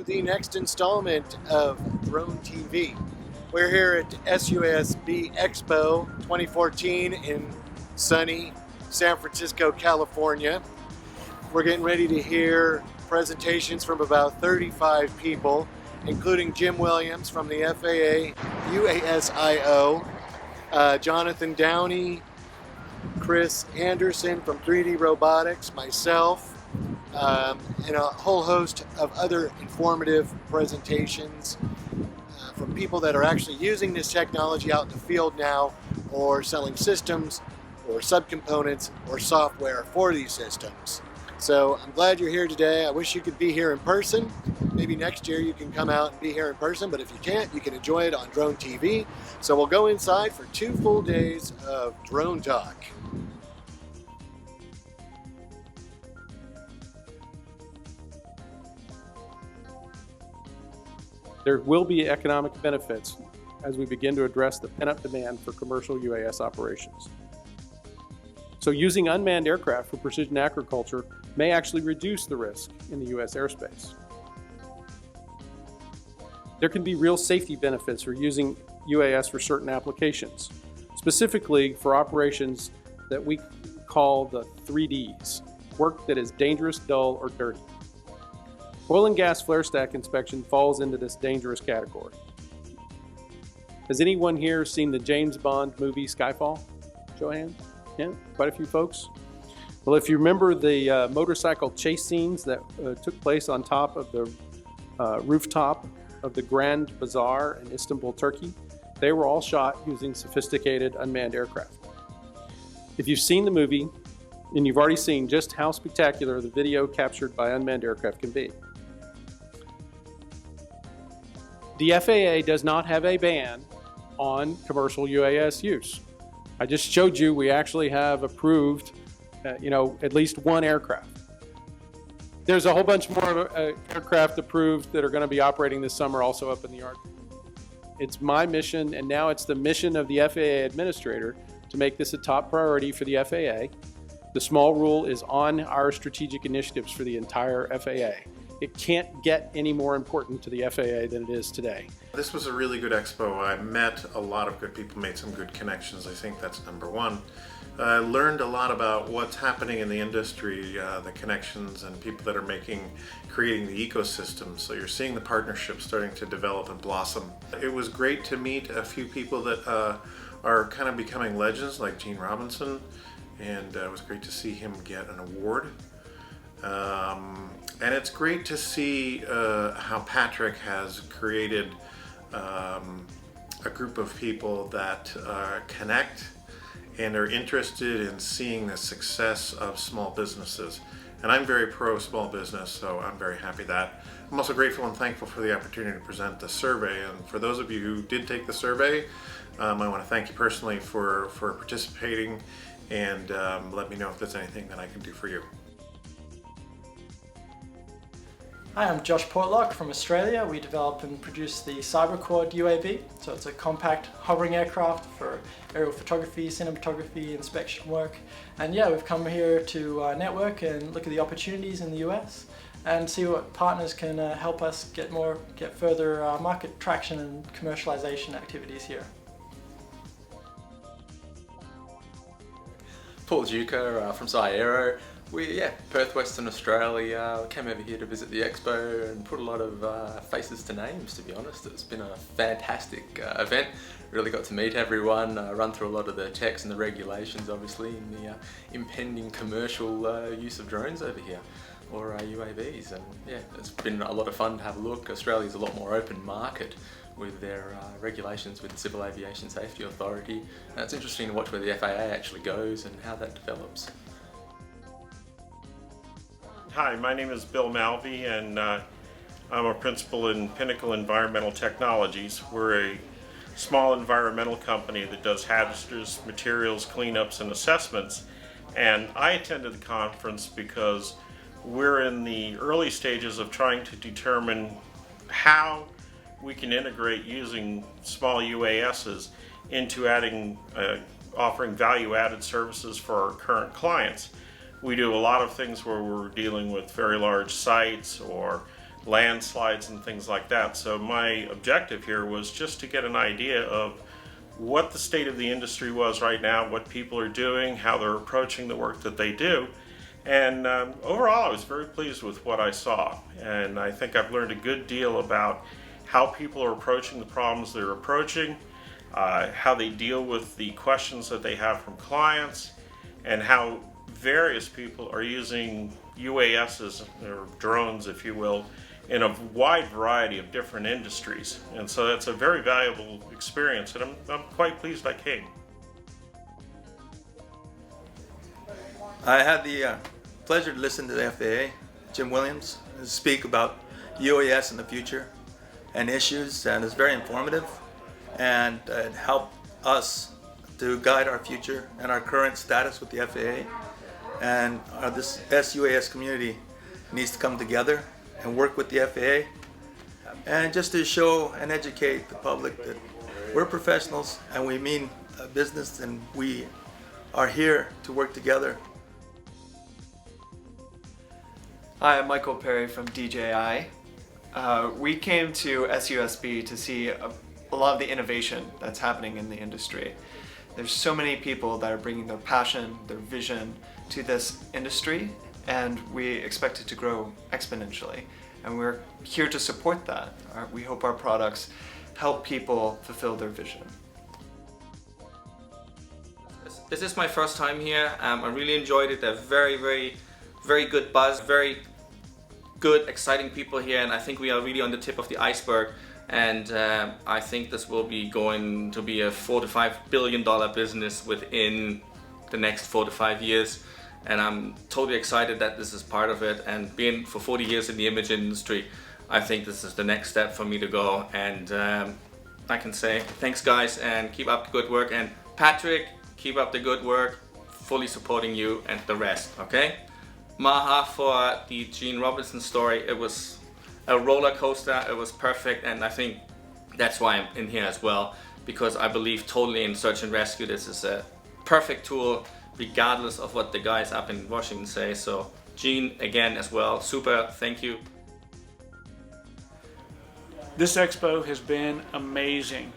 The next installment of Drone TV. We're here at sUSB Expo 2014 in sunny San Francisco, California. We're getting ready to hear presentations from about 35 people, including Jim Williams from the FAA, UASIO, Jonathan Downey, Chris Anderson from 3D Robotics, myself, and a whole host of other informative presentations from people that are actually using this technology out in the field now, or selling systems or subcomponents or software for these systems. So I'm glad you're here today. I wish you could be here in person. Maybe next year you can come out and be here in person, but if you can't, you can enjoy it on Drone TV. So we'll go inside for 2 full days of drone talk. There will be economic benefits as we begin to address the pent-up demand for commercial UAS operations. So using unmanned aircraft for precision agriculture may actually reduce the risk in the U.S. airspace. There can be real safety benefits for using UAS for certain applications, specifically for operations that we call the 3Ds, work that is dangerous, dull, or dirty. Oil and gas flare stack inspection falls into this dangerous category. Has anyone here seen the James Bond movie Skyfall? Show of hands? Yeah, quite a few folks. Well, if you remember the motorcycle chase scenes that took place on top of the rooftop of the Grand Bazaar in Istanbul, Turkey, they were all shot using sophisticated unmanned aircraft. If you've seen the movie, and you've already seen just how spectacular the video captured by unmanned aircraft can be. The FAA does not have a ban on commercial UAS use. I just showed you we actually have approved, at least one aircraft. There's a whole bunch more aircraft approved that are going to be operating this summer also up in the Arctic. It's my mission, and now it's the mission of the FAA administrator to make this a top priority for the FAA. The small rule is on our strategic initiatives for the entire FAA. It can't get any more important to the FAA than it is today. This was a really good expo. I met a lot of good people, made some good connections. I think that's number one. I learned a lot about what's happening in the industry, the connections and people that are creating the ecosystem. So you're seeing the partnerships starting to develop and blossom. It was great to meet a few people that are kind of becoming legends, like Gene Robinson, and it was great to see him get an award. And it's great to see how Patrick has created a group of people that connect and are interested in seeing the success of small businesses. And I'm very pro small business, so I'm very happy that. I'm also grateful and thankful for the opportunity to present the survey. And for those of you who did take the survey, I want to thank you personally for participating, and let me know if there's anything that I can do for you. Hi, I'm Josh Portlock from Australia. We develop and produce the Cyberquad UAV. So it's a compact hovering aircraft for aerial photography, cinematography, inspection work. And yeah, we've come here to network and look at the opportunities in the US and see what partners can help us get further market traction and commercialization activities here. Paul Duca from Sci.Aero. Perth, Western Australia. Came over here to visit the Expo and put a lot of faces to names, to be honest. It's been a fantastic event. Really got to meet everyone, run through a lot of the techs and the regulations, obviously, and the impending commercial use of drones over here, or UAVs. And yeah, it's been a lot of fun to have a look. Australia's a lot more open market with their regulations with the Civil Aviation Safety Authority. And it's interesting to watch where the FAA actually goes and how that develops. Hi, my name is Bill Malvey, and I'm a principal in Pinnacle Environmental Technologies. We're a small environmental company that does hazardous materials cleanups and assessments. And I attended the conference because we're in the early stages of trying to determine how we can integrate using small UASs into offering value-added services for our current clients. We do a lot of things where we're dealing with very large sites or landslides and things like that. So my objective here was just to get an idea of what the state of the industry was right now, what people are doing, how they're approaching the work that they do. And overall, I was very pleased with what I saw. And I think I've learned a good deal about how people are approaching the problems they're approaching, how they deal with the questions that they have from clients, and how various people are using UASs, or drones if you will, in a wide variety of different industries. And so that's a very valuable experience, and I'm quite pleased I came. I had the pleasure to listen to the FAA, Jim Williams, speak about UAS in the future and issues, and it's very informative, and it helped us to guide our future and our current status with the FAA. And this sUAS community needs to come together and work with the FAA, and just to show and educate the public that we're professionals and we mean business, and we are here to work together. Hi, I'm Michael Perry from DJI. We came to sUSB to see a lot of the innovation that's happening in the industry. There's so many people that are bringing their passion, their vision to this industry, and we expect it to grow exponentially. And we're here to support that. We hope our products help people fulfill their vision. This is my first time here. I really enjoyed it. They're very good buzz, very good, exciting people here, and I think we are really on the tip of the iceberg. And I think this will be going to be a $4 to $5 billion business within the next 4 to 5 years. And I'm totally excited that this is part of it. And being for 40 years in the image industry, I think this is the next step for me to go. And I can say thanks, guys, and keep up the good work. And Patrick, keep up the good work, fully supporting you and the rest, okay? Maha for the Gene Robinson story. It was a roller coaster, it was perfect, and I think that's why I'm in here as well, because I believe totally in search and rescue. This is a perfect tool regardless of what the guys up in Washington say. So Gene, again as well, super, thank you. This expo has been amazing.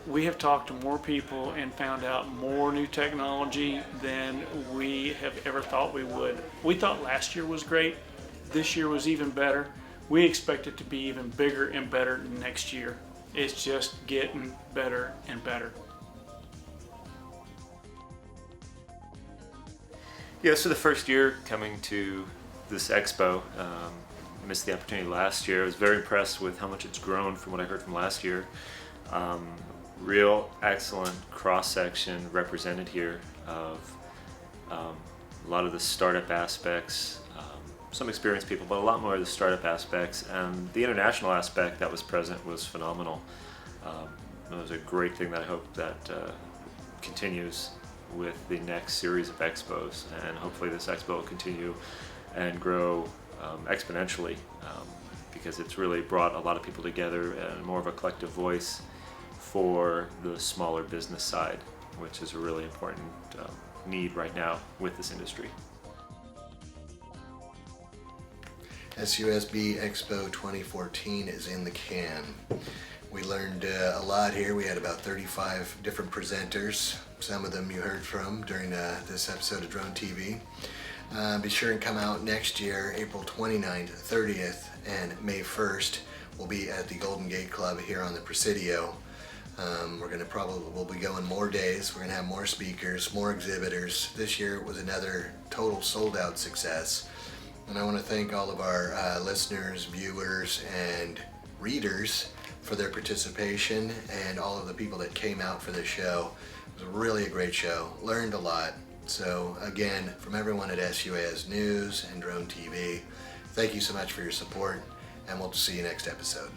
We have talked to more people and found out more new technology than we have ever thought we would. We thought last year was great, this year was even better. We expect it to be even bigger and better next year. It's just getting better and better. Yeah, so the first year coming to this expo, I missed the opportunity last year. I was very impressed with how much it's grown from what I heard from last year. Real excellent cross-section represented here of a lot of the startup aspects, some experienced people, but a lot more of the startup aspects, and the international aspect that was present was phenomenal. It was a great thing that I hope that continues with the next series of expos, and hopefully this expo will continue and grow exponentially, because it's really brought a lot of people together and more of a collective voice for the smaller business side, which is a really important need right now with this industry. sUSB Expo 2014 is in the can. We learned a lot here. We had about 35 different presenters. Some of them you heard from during this episode of Drone TV. Be sure and come out next year, April 29th, 30th, and May 1st. We'll be at the Golden Gate Club here on the Presidio. We'll be going more days. We're gonna have more speakers, more exhibitors. This year it was another total sold-out success. And I want to thank all of our listeners, viewers, and readers for their participation, and all of the people that came out for this show. It was really a great show. Learned a lot. So again, from everyone at sUAS News and Drone TV, thank you so much for your support, and we'll see you next episode.